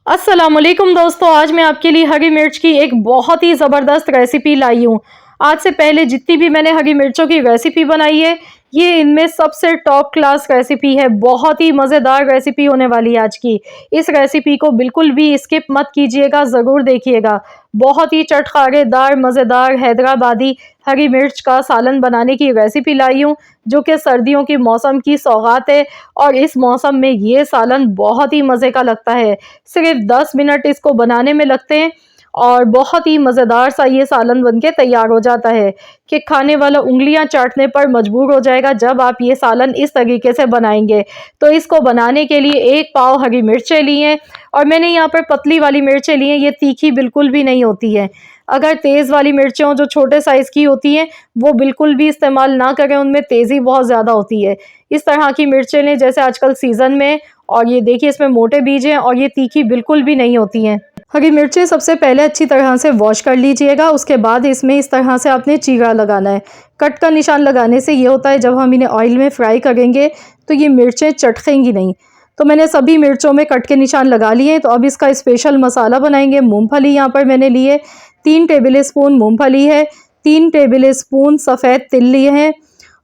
अस्सलामुअलैकुम दोस्तों, आज मैं आपके लिए हरी मिर्च की एक बहुत ही ज़बरदस्त रेसिपी लाई हूँ। आज से पहले जितनी भी मैंने हरी मिर्चों की रेसिपी बनाई है, ये इनमें सबसे टॉप क्लास रेसिपी है। बहुत ही मज़ेदार रेसिपी होने वाली है आज की। इस रेसिपी को बिल्कुल भी स्किप मत कीजिएगा, ज़रूर देखिएगा। बहुत ही चटखारेदार, मज़ेदार हैदराबादी हरी मिर्च का सालन बनाने की रेसिपी लाई हूँ, जो कि सर्दियों की मौसम की सौगात है और इस मौसम में ये सालन बहुत ही मज़े का लगता है। सिर्फ 10 मिनट इसको बनाने में लगते हैं और बहुत ही मज़ेदार सा ये सालन बनके तैयार हो जाता है कि खाने वाला उँगलियां चाटने पर मजबूर हो जाएगा जब आप ये सालन इस तरीके से बनाएंगे। तो इसको बनाने के लिए 1 पाव हरी मिर्चें ली हैं और मैंने यहाँ पर पतली वाली मिर्चें ली हैं, ये तीखी बिल्कुल भी नहीं होती है। अगर तेज़ वाली मिर्चें हों जो छोटे साइज़ की होती हैं, वो बिल्कुल भी इस्तेमाल ना करें, उनमें तेज़ी बहुत ज़्यादा होती है। इस तरह की मिर्चें लें जैसे आजकल सीज़न में, और ये देखिए इसमें मोटे बीज हैं और ये तीखी बिल्कुल भी नहीं होती हैं। हरी मिर्चें सबसे पहले अच्छी तरह से वॉश कर लीजिएगा, उसके बाद इसमें इस तरह से आपने चीरा लगाना है। कट का निशान लगाने से ये होता है जब हम इन्हें ऑयल में फ्राई करेंगे तो ये मिर्चें चटकेंगी नहीं। तो मैंने सभी मिर्चों में कट के निशान लगा लिए हैं। तो अब इसका स्पेशल मसाला बनाएंगे। मूंगफली यहाँ पर मैंने लिए 3 टेबल स्पून मूंगफली है, 3 टेबल स्पून सफ़ेद तिल लिए हैं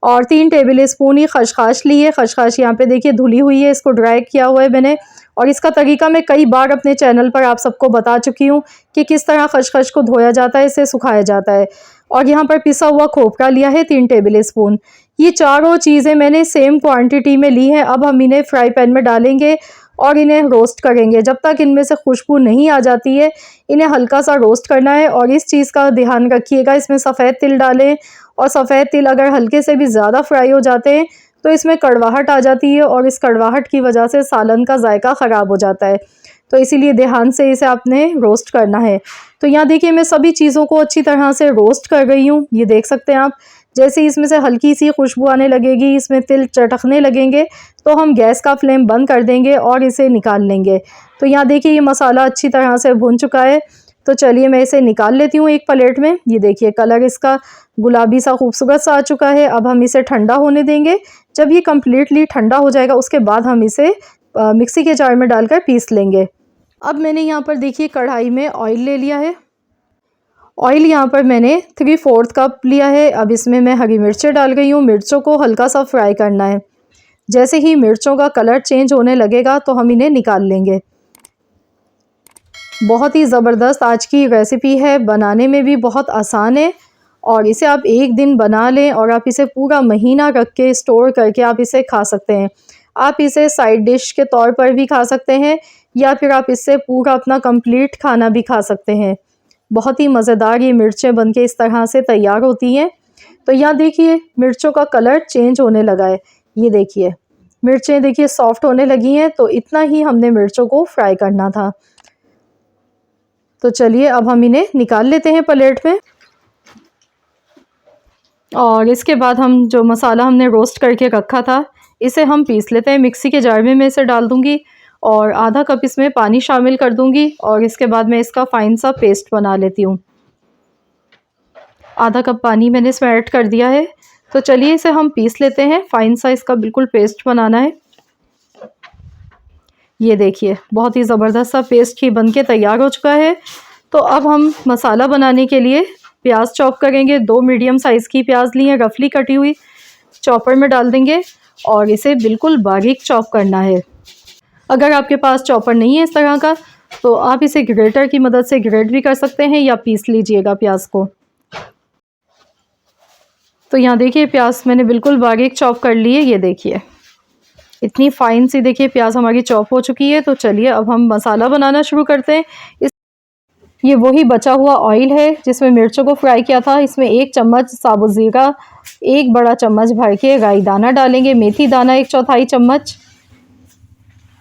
और 3 टेबल स्पून ही खसखस ली है। खसखस यहाँ पे देखिए धुली हुई है, इसको ड्राई किया हुआ है मैंने। और इसका तरीका मैं कई बार अपने चैनल पर आप सबको बता चुकी हूँ कि किस तरह खसखस को धोया जाता है, इसे सुखाया जाता है। और यहाँ पर पिसा हुआ खोपरा लिया है 3 टेबल स्पून। ये चारों चीज़ें मैंने सेम क्वांटिटी में ली हैं। अब हम इन्हें फ्राई पैन में डालेंगे और इन्हें रोस्ट करेंगे। जब तक इनमें से खुशबू नहीं आ जाती है, इन्हें हल्का सा रोस्ट करना है। और इस चीज़ का ध्यान रखिएगा, इसमें सफ़ेद तिल डालें, और सफ़ेद तिल अगर हल्के से भी ज़्यादा फ्राई हो जाते हैं तो इसमें कड़वाहट आ जाती है और इस कड़वाहट की वजह से सालन का जायका ख़राब हो जाता है। तो इसीलिए ध्यान से इसे आपने रोस्ट करना है। तो यहाँ देखिए मैं सभी चीज़ों को अच्छी तरह से रोस्ट कर रही हूँ। ये देख सकते हैं आप, जैसे इसमें से हल्की सी खुशबू आने लगेगी, इसमें तिल चटकने लगेंगे, तो हम गैस का फ्लेम बंद कर देंगे और इसे निकाल लेंगे। तो यहाँ देखिए ये मसाला अच्छी तरह से भुन चुका है। तो चलिए मैं इसे निकाल लेती हूँ एक प्लेट में। ये देखिए कलर इसका गुलाबी सा खूबसूरत सा आ चुका है। अब हम इसे ठंडा होने देंगे। जब ये कम्प्लीटली ठंडा हो जाएगा उसके बाद हम इसे मिक्सी के जार में डालकर पीस लेंगे। अब मैंने यहाँ पर देखिए कढ़ाई में ऑयल ले लिया है। ऑयल यहाँ पर मैंने 3/4 कप लिया है। अब इसमें मैं हरी मिर्चें डाल गई हूँ। मिर्चों को हल्का सा फ्राई करना है। जैसे ही मिर्चों का कलर चेंज होने लगेगा तो हम इन्हें निकाल लेंगे। बहुत ही ज़बरदस्त आज की रेसिपी है, बनाने में भी बहुत आसान है और इसे आप एक दिन बना लें और आप इसे पूरा महीना रख के स्टोर करके आप इसे खा सकते हैं। आप इसे साइड डिश के तौर पर भी खा सकते हैं या फिर आप इससे पूरा अपना कंप्लीट खाना भी खा सकते हैं। बहुत ही मज़ेदार ये मिर्चें बनके इस तरह से तैयार होती हैं। तो यहाँ देखिए मिर्चों का कलर चेंज होने लगा है। ये देखिए मिर्चें देखिए सॉफ्ट होने लगी हैं। तो इतना ही हमने मिर्चों को फ्राई करना था। तो चलिए अब हम इन्हें निकाल लेते हैं प्लेट में। और इसके बाद हम जो मसाला हमने रोस्ट करके रखा था इसे हम पीस लेते हैं। मिक्सी के जार में मैं इसे डाल दूंगी और आधा कप इसमें पानी शामिल कर दूंगी और इसके बाद मैं इसका फ़ाइन सा पेस्ट बना लेती हूँ। आधा कप पानी मैंने इसमें ऐड कर दिया है। तो चलिए इसे हम पीस लेते हैं। फ़ाइन सा इसका बिल्कुल पेस्ट बनाना है। ये देखिए बहुत ही ज़बरदस्त सा पेस्ट ही बनके तैयार हो चुका है। तो अब हम मसाला बनाने के लिए प्याज चॉप करेंगे। 2 मीडियम साइज़ की प्याज ली है, रफली कटी हुई, चॉपर में डाल देंगे और इसे बिल्कुल बारीक चॉप करना है। अगर आपके पास चॉपर नहीं है इस तरह का तो आप इसे ग्रेटर की मदद से ग्रेट भी कर सकते हैं या पीस लीजिएगा प्याज को। तो यहाँ देखिए प्याज मैंने बिल्कुल बारीक चॉप कर ली है। ये देखिए इतनी फ़ाइन सी देखिए प्याज हमारी चॉप हो चुकी है। तो चलिए अब हम मसाला बनाना शुरू करते हैं। ये वही बचा हुआ ऑयल है जिसमें मिर्चों को फ्राई किया था। इसमें 1 चम्मच साबुत ज़ीरा, 1 बड़ा चम्मच भर के राई दाना डालेंगे, मेथी दाना 1/4 चम्मच,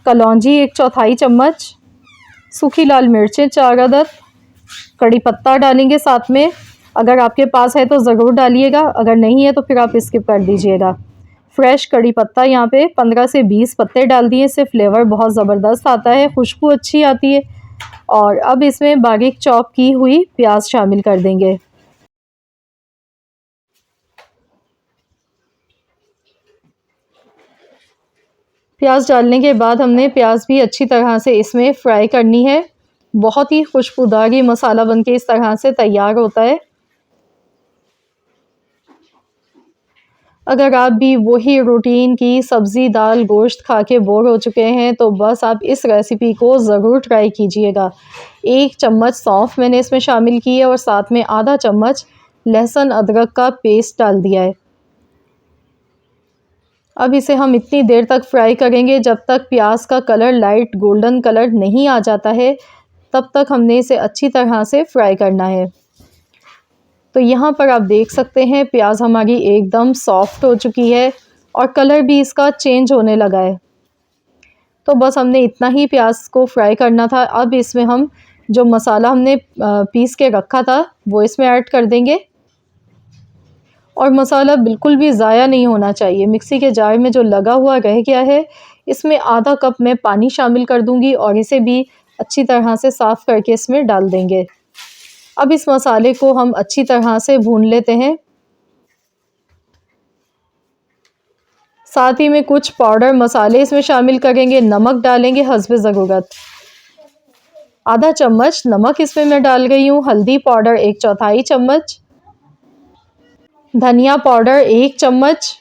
कलौंजी 1/4 चम्मच, सूखी लाल मिर्चें 4 अदद, कड़ी पत्ता डालेंगे साथ में। अगर आपके पास है तो ज़रूर डालिएगा, अगर नहीं है तो फिर आप स्किप कर दीजिएगा। फ्रेश कड़ी पत्ता यहाँ पे 15 से 20 पत्ते डाल दिए। इससे फ्लेवर बहुत ज़बरदस्त आता है, खुशबू अच्छी आती है। और अब इसमें बारीक चॉप की हुई प्याज शामिल कर देंगे। प्याज डालने के बाद हमने प्याज भी अच्छी तरह से इसमें फ्राई करनी है। बहुत ही खुशबूदार ये मसाला बनके इस तरह से तैयार होता है। अगर आप भी वही रूटीन की सब्ज़ी, दाल, गोश्त खा के बोर हो चुके हैं तो बस आप इस रेसिपी को ज़रूर ट्राई कीजिएगा। 1 चम्मच सौंफ मैंने इसमें शामिल की है और साथ में आधा चम्मच लहसुन अदरक का पेस्ट डाल दिया है। अब इसे हम इतनी देर तक फ्राई करेंगे जब तक प्याज का कलर लाइट गोल्डन कलर नहीं आ जाता है, तब तक हमने इसे अच्छी तरह से फ्राई करना है। तो यहाँ पर आप देख सकते हैं प्याज हमारी एकदम सॉफ्ट हो चुकी है और कलर भी इसका चेंज होने लगा है। तो बस हमने इतना ही प्याज को फ्राई करना था। अब इसमें हम जो मसाला हमने पीस के रखा था वो इसमें ऐड कर देंगे और मसाला बिल्कुल भी ज़ाया नहीं होना चाहिए। मिक्सी के जार में जो लगा हुआ रह गया है इसमें आधा कप मैं पानी शामिल कर दूंगी और इसे भी अच्छी तरह से साफ़ करके इसमें डाल देंगे। अब इस मसाले को हम अच्छी तरह से भून लेते हैं। साथ ही में कुछ पाउडर मसाले इसमें शामिल करेंगे। नमक डालेंगे हस्बे ज़रूरत। आधा चम्मच नमक इसमें मैं डाल रही हूँ। हल्दी पाउडर 1/4 चम्मच। धनिया पाउडर 1 चम्मच।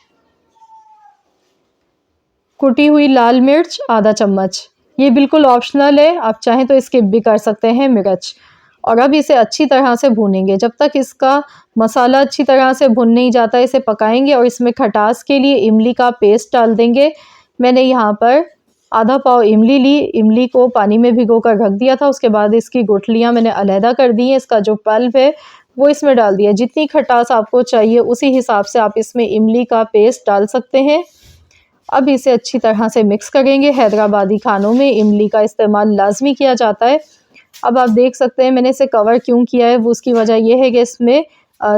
कुटी हुई लाल मिर्च आधा चम्मच। ये बिल्कुल ऑप्शनल है, आप चाहें तो स्किप भी कर सकते हैं मिर्च। और अब इसे अच्छी तरह से भूनेंगे। जब तक इसका मसाला अच्छी तरह से भुन नहीं जाता इसे पकाएंगे और इसमें खटास के लिए इमली का पेस्ट डाल देंगे। मैंने यहाँ पर आधा पाव इमली ली। इमली को पानी में भिगोकर रख दिया था, उसके बाद इसकी गुठलियाँ मैंने अलहदा कर दी हैं। इसका जो पल्प है वो इसमें डाल दिया। जितनी खटास आपको चाहिए उसी हिसाब से आप इसमें इमली का पेस्ट डाल सकते हैं। अब इसे अच्छी तरह से मिक्स करेंगे। हैदराबादी खानों में इमली का इस्तेमाल लाजमी किया जाता है। अब आप देख सकते हैं मैंने इसे कवर क्यों किया है, वो उसकी वजह यह है कि इसमें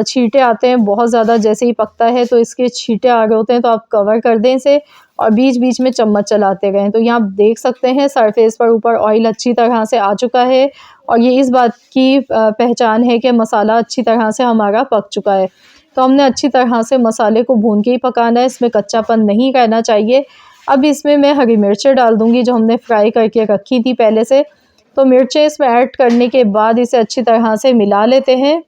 छींटे आते हैं बहुत ज़्यादा। जैसे ही पकता है तो इसके छींटे आ रहे होते हैं, तो आप कवर कर दें इसे और बीच बीच में चम्मच चलाते रहें। तो यहाँ आप देख सकते हैं सरफेस पर ऊपर ऑयल अच्छी तरह से आ चुका है और ये इस बात की पहचान है कि मसाला अच्छी तरह से हमारा पक चुका है। तो हमने अच्छी तरह से मसाले को भून के ही पकाना है, इसमें कच्चापन नहीं रहना चाहिए। अब इसमें मैं हरी मिर्चें डाल दूँगी जो हमने फ्राई करके रखी थी पहले से। तो मिर्चें इसमें ऐड करने के बाद इसे अच्छी तरह से मिला लेते हैं।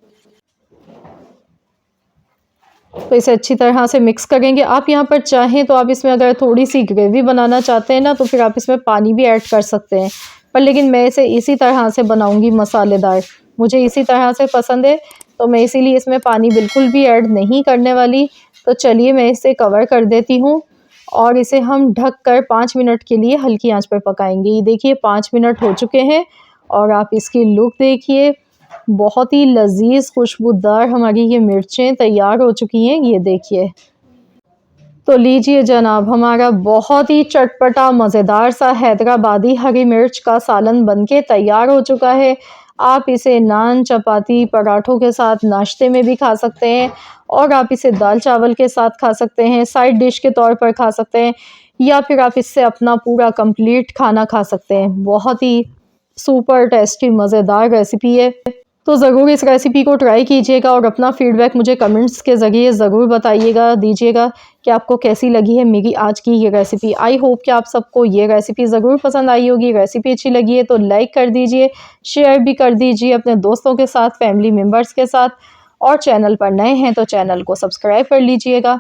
तो इसे अच्छी तरह से मिक्स करेंगे। आप यहाँ पर चाहें तो आप इसमें अगर थोड़ी सी ग्रेवी बनाना चाहते हैं ना तो फिर आप इसमें पानी भी ऐड कर सकते हैं, पर लेकिन मैं इसे इसी तरह से बनाऊंगी मसालेदार। मुझे इसी तरह से पसंद है तो मैं इसीलिए इसमें पानी बिल्कुल भी ऐड नहीं करने वाली। तो चलिए मैं इसे कवर कर देती हूँ और इसे हम ढक कर 5 मिनट के लिए हल्की आंच पर पकाएंगे। ये देखिए 5 मिनट हो चुके हैं और आप इसकी लुक देखिए। बहुत ही लजीज खुशबूदार हमारी ये मिर्चें तैयार हो चुकी हैं, ये देखिए। तो लीजिए जनाब, हमारा बहुत ही चटपटा मज़ेदार सा हैदराबादी हरी मिर्च का सालन बनके तैयार हो चुका है। आप इसे नान, चपाती, पराठों के साथ नाश्ते में भी खा सकते हैं और आप इसे दाल चावल के साथ खा सकते हैं, साइड डिश के तौर पर खा सकते हैं या फिर आप इससे अपना पूरा कंप्लीट खाना खा सकते हैं। बहुत ही सुपर टेस्टी मज़ेदार रेसिपी है। तो ज़रूर इस रेसिपी को ट्राई कीजिएगा और अपना फ़ीडबैक मुझे कमेंट्स के ज़रिए ज़रूर बताइएगा, दीजिएगा कि आपको कैसी लगी है मेरी आज की ये रेसिपी। आई होप कि आप सबको ये रेसिपी ज़रूर पसंद आई होगी। रेसिपी अच्छी लगी है तो लाइक कर दीजिए, शेयर भी कर दीजिए अपने दोस्तों के साथ, फैमिली मेम्बर्स के साथ, और चैनल पर नए हैं तो चैनल को सब्सक्राइब कर लीजिएगा।